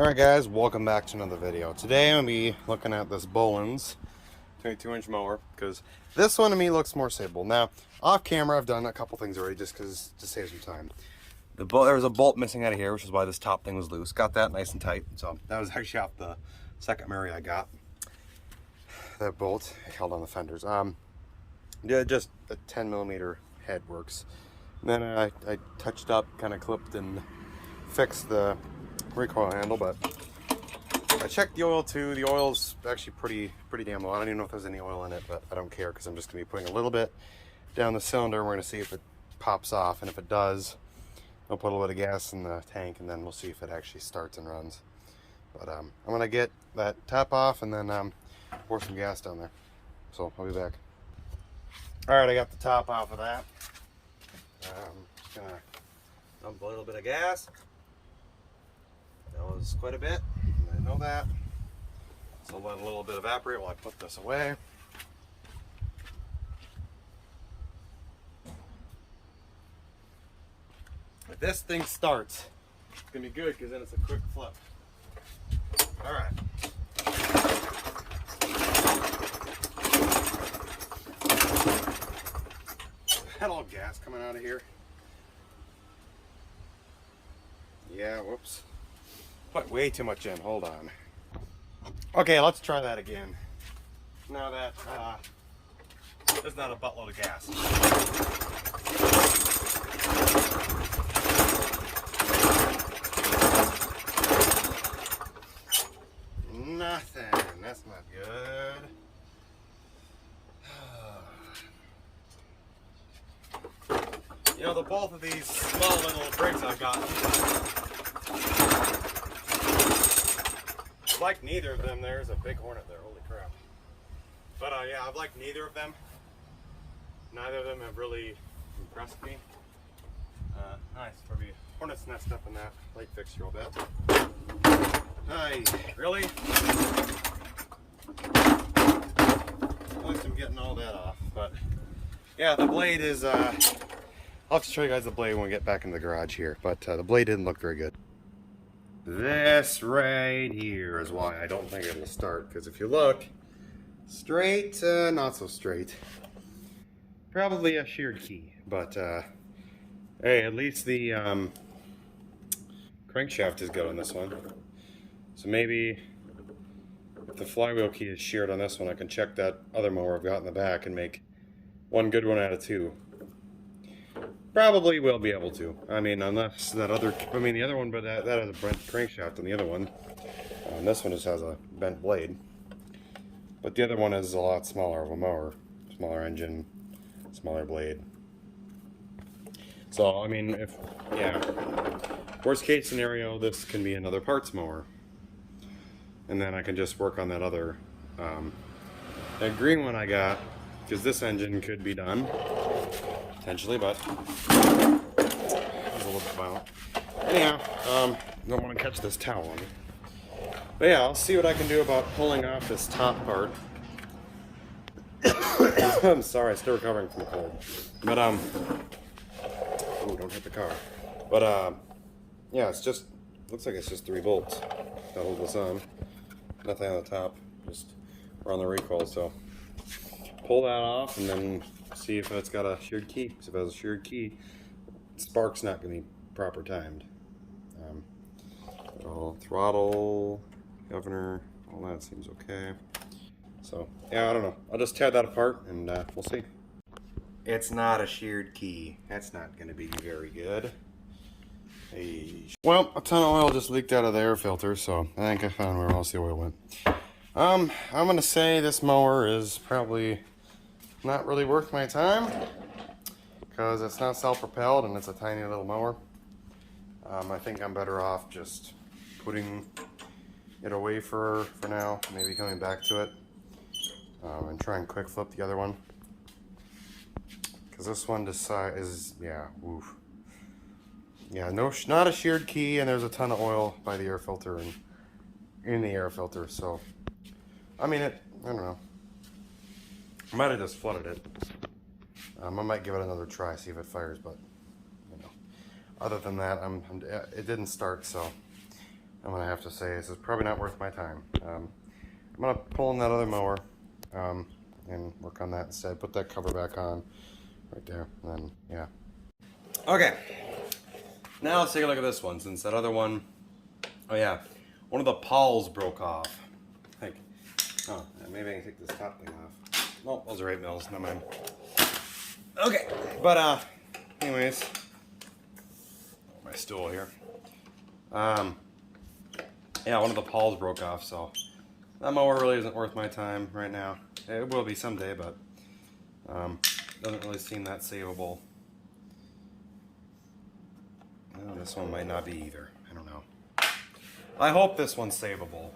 Alright guys, welcome back to another video. Today I'm going to be looking at this Boland's 22-inch mower, because this one to me looks more stable. Now, off camera I've done a couple things already just to save some time. There was a bolt missing out of here, which is why this top thing was loose. Got that nice and tight, so that was actually off the second Mary I got. That bolt held on the fenders. Yeah, just a 10mm head works. And then I touched up, kind of clipped and fixed the recoil handle, but I checked the oil too. The oil's actually pretty damn low. I don't even know if there's any oil in it, but I don't care because I'm just gonna be putting a little bit down the cylinder. We're gonna see if it pops off, and if it does, I'll put a little bit of gas in the tank, and then we'll see if it actually starts and runs. But I'm gonna get that top off and then pour some gas down there. So I'll be back. All right, I got the top off of that. Just gonna dump a little bit of gas. That was quite a bit, I know that. So let a little bit evaporate while I put this away. If this thing starts, it's gonna be good because then it's a quick flip. All right. Had all gas coming out of here. Yeah, whoops. Put way too much in, hold on. Okay, let's try that again. Now that there's not a buttload of gas. Nothing, that's not good. You know, the both of these small little brigs I've got, I like neither of them. There's a big hornet there, holy crap. But yeah, I've liked neither of them. Neither of them have really impressed me. Nice, probably hornet's nest up in that light fixture, I'll bet. Hi, really? At least I'm getting all that off, but yeah, the blade is, I'll have to show you guys the blade when we get back in the garage here, but the blade didn't look very good. This right here is why I don't think it'll start, because if you look, straight, not so straight. Probably a sheared key, but hey, at least the crankshaft is good on this one. So maybe if the flywheel key is sheared on this one, I can check that other mower I've got in the back and make one good one out of two. Probably will be able to. I mean, unless that other, the other one, but that has a bent crankshaft on the other one. This one just has a bent blade. But the other one is a lot smaller of a mower. Smaller engine, smaller blade. So, I mean, worst case scenario, this can be another parts mower. And then I can just work on that other, that green one I got, because this engine could be done. Potentially, but it was a little bit violent. Anyhow, don't want to catch this towel on me. But yeah, I'll see what I can do about pulling off this top part. I'm sorry, still recovering from a cold. But oh, don't hit the car. But yeah, it's just looks like it's just 3 bolts to hold this on. Nothing on the top, just around the recoil. So pull that off and then see if it's got a sheared key. Because if it has a sheared key, spark's not going to be proper timed. Throttle, governor, all that seems okay. So yeah, I don't know. I'll just tear that apart and we'll see. It's not a sheared key. That's not going to be very good. Hey. Well, a ton of oil just leaked out of the air filter, so I think I found where else the oil went. I'm going to say this mower is probably not really worth my time because it's not self-propelled and it's a tiny little mower. I think I'm better off just putting it away for now, maybe coming back to it and try and quick flip the other one, because this one is, yeah, oof. Yeah, not a sheared key, and there's a ton of oil by the air filter and in the air filter, so I mean, I don't know. I might have just flooded it. I might give it another try, see if it fires, but you know, other than that, it didn't start, so I'm gonna have to say this is probably not worth my time. I'm gonna pull in that other mower and work on that instead. Put that cover back on right there, and then yeah. Okay, now let's take a look at this one. Since that other one, oh yeah, one of the pawls broke off. I think. Oh, maybe I can take this top thing off. Nope, those are 8 mils. Never mind. Okay, but anyways, my stool here. Yeah, one of the pawls broke off, so that mower really isn't worth my time right now. It will be someday, but doesn't really seem that savable. Well, this one might not be either. I don't know. I hope this one's savable,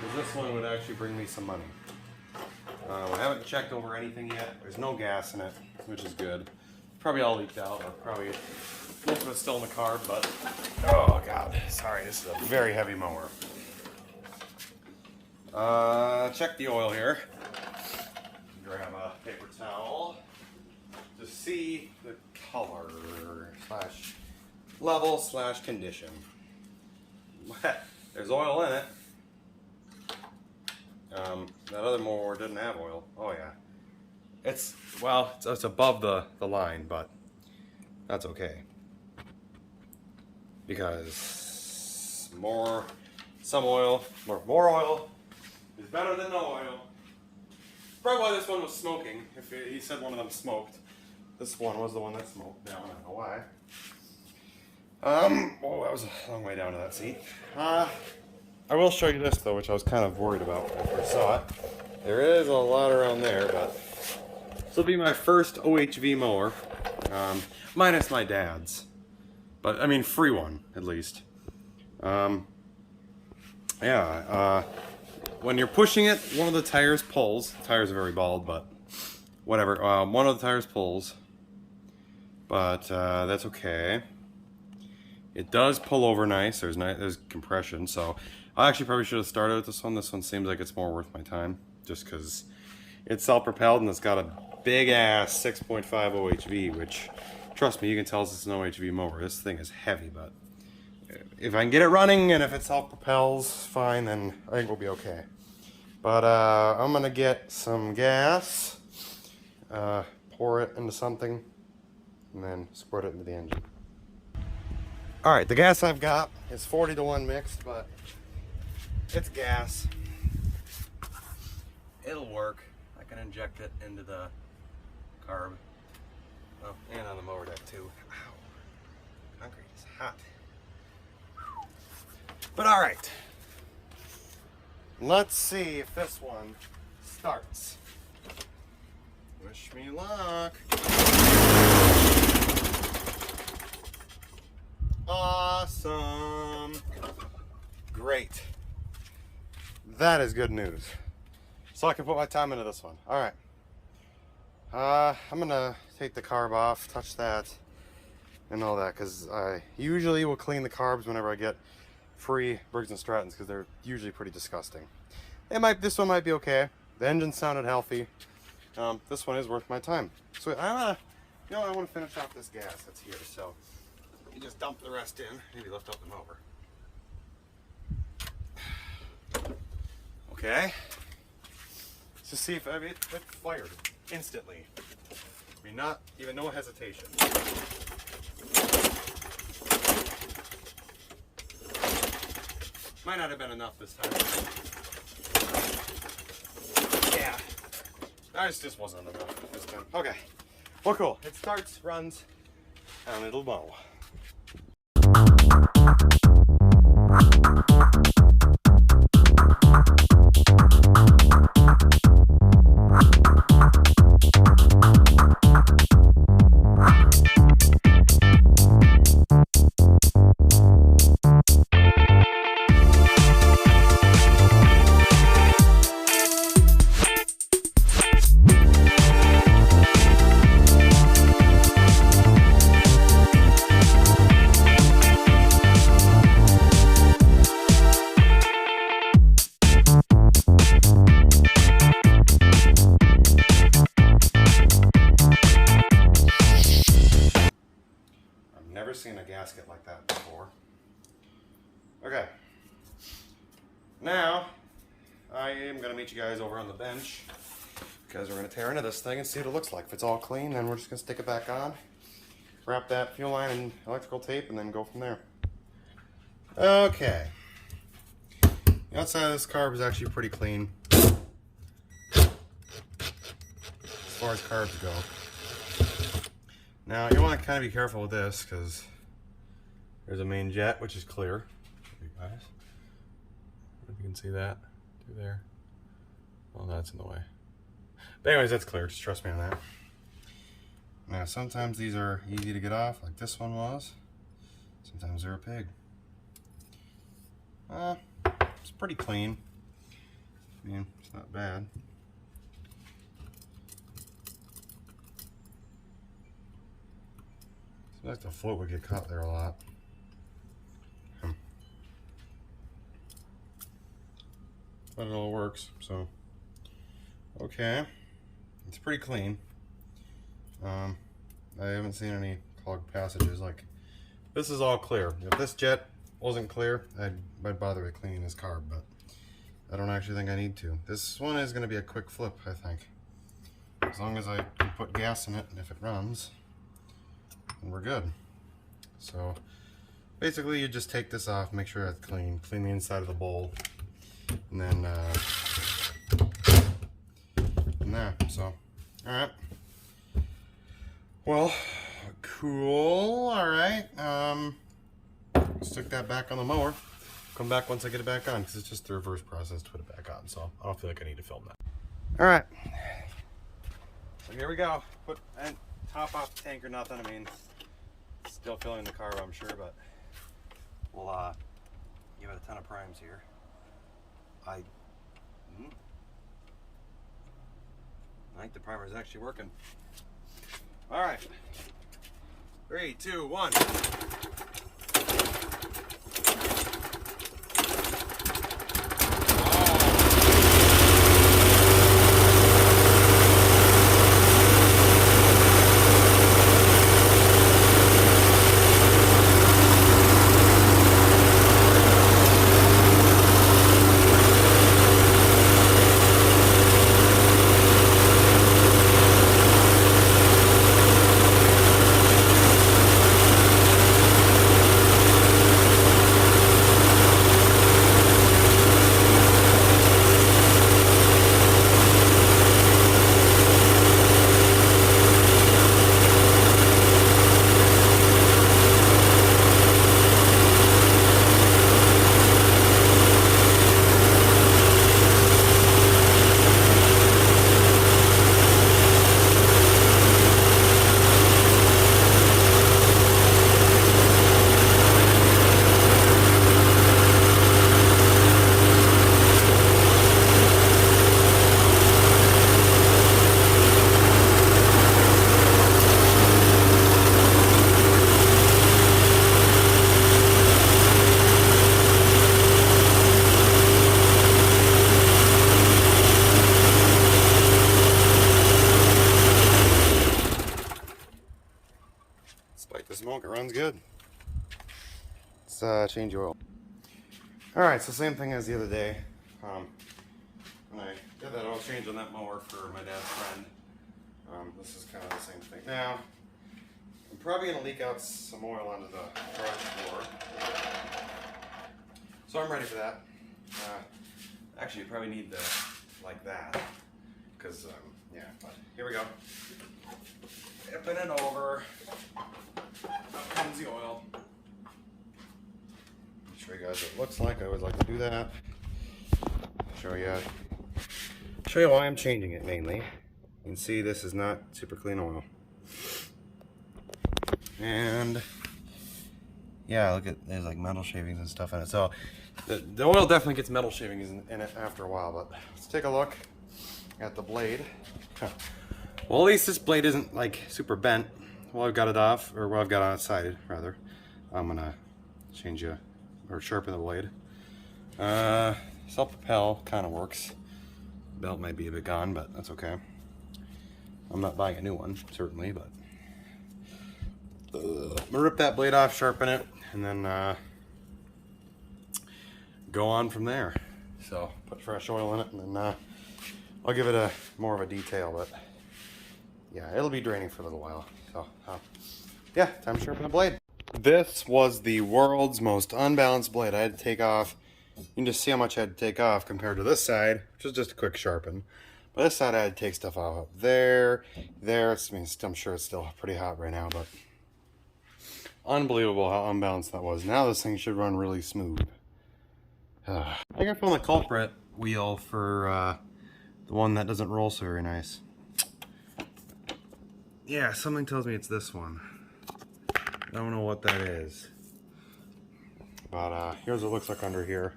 because this one would actually bring me some money. I haven't checked over anything yet. There's no gas in it, which is good. Probably all leaked out, or probably most of it's still in the carb, but oh god, sorry, this is a very heavy mower. Check the oil here. Grab a paper towel to see the color slash level slash condition. There's oil in it. That other mower didn't have oil. Oh yeah. It's above the line, but that's okay. Because more oil is better than no oil. Probably why this one was smoking. If he said one of them smoked, this one was the one that smoked down. I don't know why. Oh, that was a long way down to that seat. I will show you this though, which I was kind of worried about when I first saw it. There is a lot around there, but this will be my first OHV mower, minus my dad's. But I mean, free one at least. Yeah. When you're pushing it, one of the tires pulls. The tires are very bald, but whatever. One of the tires pulls, but that's okay. It does pull over nice. There's compression, so I actually probably should have started with this one. This one seems like it's more worth my time, just because it's self-propelled and it's got a big ass 6.5 OHV, which, trust me, you can tell it's an OHV mower. This thing is heavy, but if I can get it running and if it self-propels fine, then I think we'll be okay. But I'm gonna get some gas, pour it into something, and then squirt it into the engine. Alright, the gas I've got is 40-to-1 mixed, but it's gas. It'll work. I can inject it into the carb. Oh, and on the mower deck too. Ow. Concrete is hot. But alright. Let's see if this one starts. Wish me luck. Awesome. Great. That is good news. So I can put my time into this one. Alright. I'm gonna take the carb off, touch that, and all that, because I usually will clean the carbs whenever I get free Briggs & Strattons, because they're usually pretty disgusting. This one might be okay. The engine sounded healthy. This one is worth my time. So I want to finish off this gas that's here, so you just dump the rest in, maybe lift up the mower. Okay. Let's just see if it fired instantly. I mean, not even no hesitation. Might not have been enough this time. Yeah. That just wasn't enough this time. Okay. Well, cool. It starts, runs, and it'll mow. Never seen a gasket like that before. Okay. Now, I am going to meet you guys over on the bench because we're going to tear into this thing and see what it looks like. If it's all clean, then we're just going to stick it back on, wrap that fuel line in electrical tape, and then go from there. Okay. The outside of this carb is actually pretty clean as far as carbs go. Now, you want to kind of be careful with this because there's a main jet, which is clear. You guys, I don't know if you can see that through there. Well, that's in the way. But anyways, that's clear. Just trust me on that. Now, sometimes these are easy to get off, like this one was. Sometimes they're a pig. It's pretty clean. I mean, it's not bad. Seems like the float would get caught there a lot. But it all works, so. Okay. It's pretty clean. I haven't seen any clogged passages. Like, this is all clear. If this jet wasn't clear, I'd bother with cleaning this carb, but I don't actually think I need to. This one is going to be a quick flip, I think. As long as I can put gas in it, and if it runs, then we're good. So, basically you just take this off, make sure it's clean the inside of the bowl, and then, and there, so, alright. Well, cool, alright, stick that back on the mower, come back once I get it back on, because it's just the reverse process to put it back on, so I don't feel like I need to film that. Alright, so here we go, and top off the tank or nothing, I mean, still filling the carb, I'm sure, but we'll give it a ton of primes here. I think the primer is actually working. All right, 3, 2, 1. Despite the smoke, it runs good. Let's change oil. Alright, so same thing as the other day. When I did that oil change on that mower for my dad's friend, this is kind of the same thing. Now, I'm probably going to leak out some oil onto the garage floor. So I'm ready for that. Actually, you probably need the, like that. Because, yeah, but here we go. Tipping it over. Up comes the oil. Show you guys what it looks like. I always like to do that. Show you why I'm changing it mainly. You can see this is not super clean oil. And yeah, look at, there's like metal shavings and stuff in it. So the oil definitely gets metal shavings in it after a while, but let's take a look at the blade. Well, at least this blade isn't like super bent. Well, I've got it off, or well, I've got it on its side, rather. I'm gonna change or sharpen the blade. Self-propel kind of works. Belt might be a bit gone, but that's okay. I'm not buying a new one, certainly, but I'm gonna rip that blade off, sharpen it, and then go on from there. So put fresh oil in it, and then I'll give it a more of a detail, but yeah, it'll be draining for a little while. So yeah, time to sharpen the blade. This was the world's most unbalanced blade. I had to take off. You can just see how much I had to take off compared to this side, which was just a quick sharpen. But this side I had to take stuff off up there. I'm sure it's still pretty hot right now, but unbelievable how unbalanced that was. Now this thing should run really smooth. I think I found the culprit wheel for the one that doesn't roll so very nice. Yeah, something tells me it's this one. I don't know what that is. But here's what it looks like under here.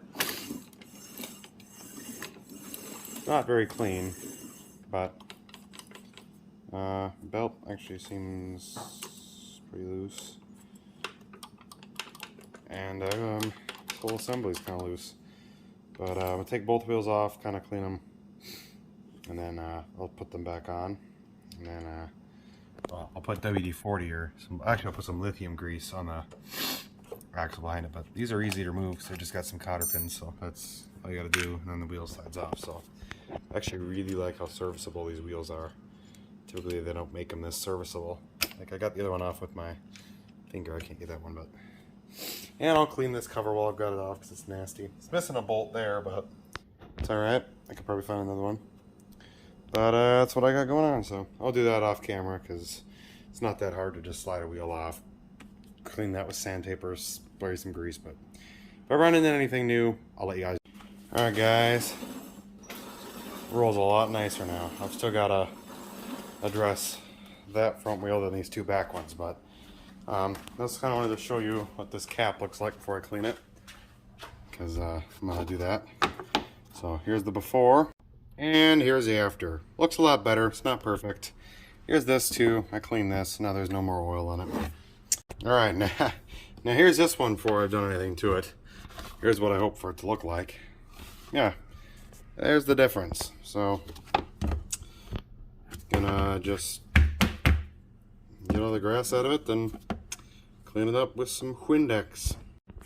Not very clean, but belt actually seems pretty loose. And whole assembly's kind of loose. But I'll take both wheels off, kind of clean them, and then I'll put them back on. And then I'll put WD-40 or actually I'll put some lithium grease on the axle behind it. But these are easy to remove because they just got some cotter pins, so that's all you got to do. And then the wheel slides off. So I actually really like how serviceable these wheels are. Typically they don't make them this serviceable. Like I got the other one off with my finger. I can't get that one, but. And I'll clean this cover while I've got it off because it's nasty. It's missing a bolt there, but it's alright. I could probably find another one. But that's what I got going on, so I'll do that off camera because it's not that hard to just slide a wheel off. Clean that with sandpaper, spray some grease, but if I run into anything new, I'll let you guys know. Alright guys, rolls a lot nicer now. I've still got to address that front wheel than these two back ones, but that's kind of wanted to show you what this cap looks like before I clean it, because I'm going to do that. So here's the before, and here's the after. Looks a lot better. It's not perfect. Here's this too. I cleaned this. Now there's no more oil on it. Alright, now here's this one before I've done anything to it. Here's what I hope for it to look like. Yeah, there's the difference. So, gonna just get all the grass out of it, then clean it up with some Windex.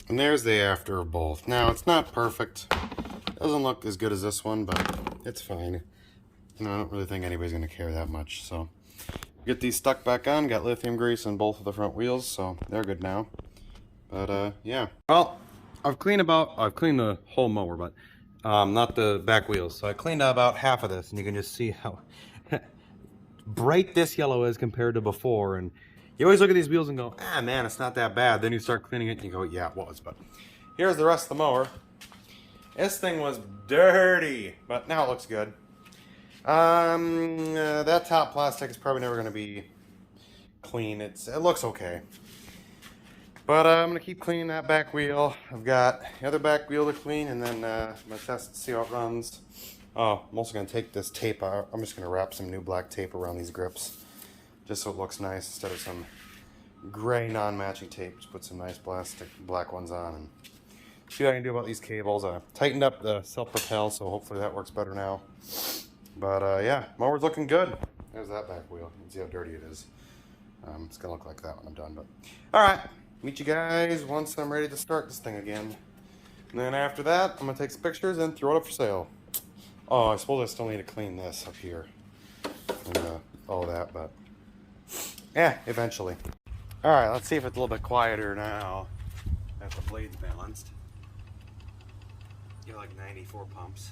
And there's the after of both. Now, it's not perfect. Doesn't look as good as this one, but it's fine. You know, I don't really think anybody's going to care that much. So, get these stuck back on. Got lithium grease on both of the front wheels, so they're good now. But, yeah. Well, I've cleaned the whole mower, but not the back wheels. So I cleaned about half of this, and you can just see how bright this yellow is compared to before. And you always look at these wheels and go, ah man, it's not that bad. Then you start cleaning it and you go, yeah, it was. But here's the rest of the mower. This thing was dirty, but now it looks good. That top plastic is probably never going to be clean. It looks okay. But I'm going to keep cleaning that back wheel. I've got the other back wheel to clean, and then I'm going to test to see how it runs. Oh, I'm also going to take this tape out. I'm just going to wrap some new black tape around these grips, just so it looks nice instead of some gray non-matching tape. Just put some nice plastic black ones on and see what I can do about these cables. I tightened up the self-propel, so hopefully that works better now. But yeah, mower's looking good. There's that back wheel. You can see how dirty it is. It's going to look like that when I'm done. But all right, meet you guys once I'm ready to start this thing again. And then after that, I'm going to take some pictures and throw it up for sale. Oh, I suppose I still need to clean this up here and all that, but yeah, eventually. All right, let's see if it's a little bit quieter now that the blade's balanced. You're like 94 pumps.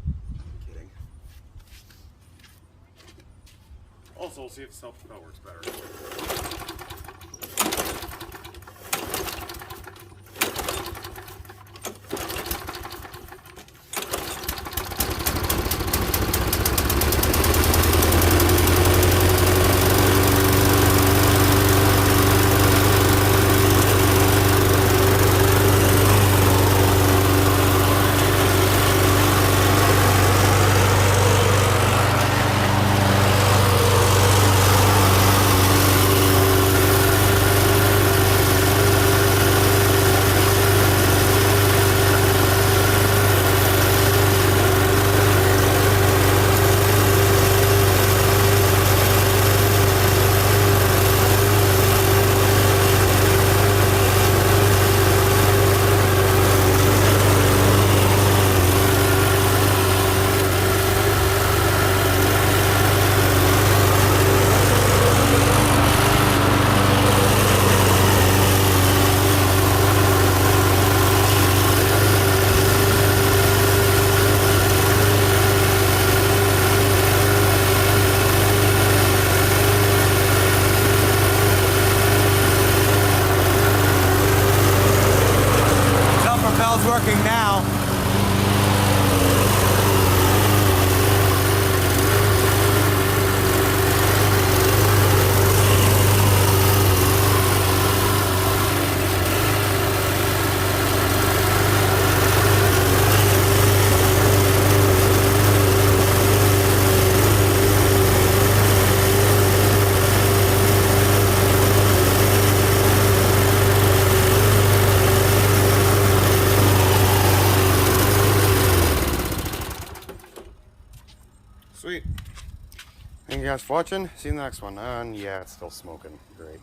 I'm kidding. Also, we'll see if self-propel works better. working now. Sweet. Thank you guys for watching. See you in the next one. And yeah, it's still smoking. Great.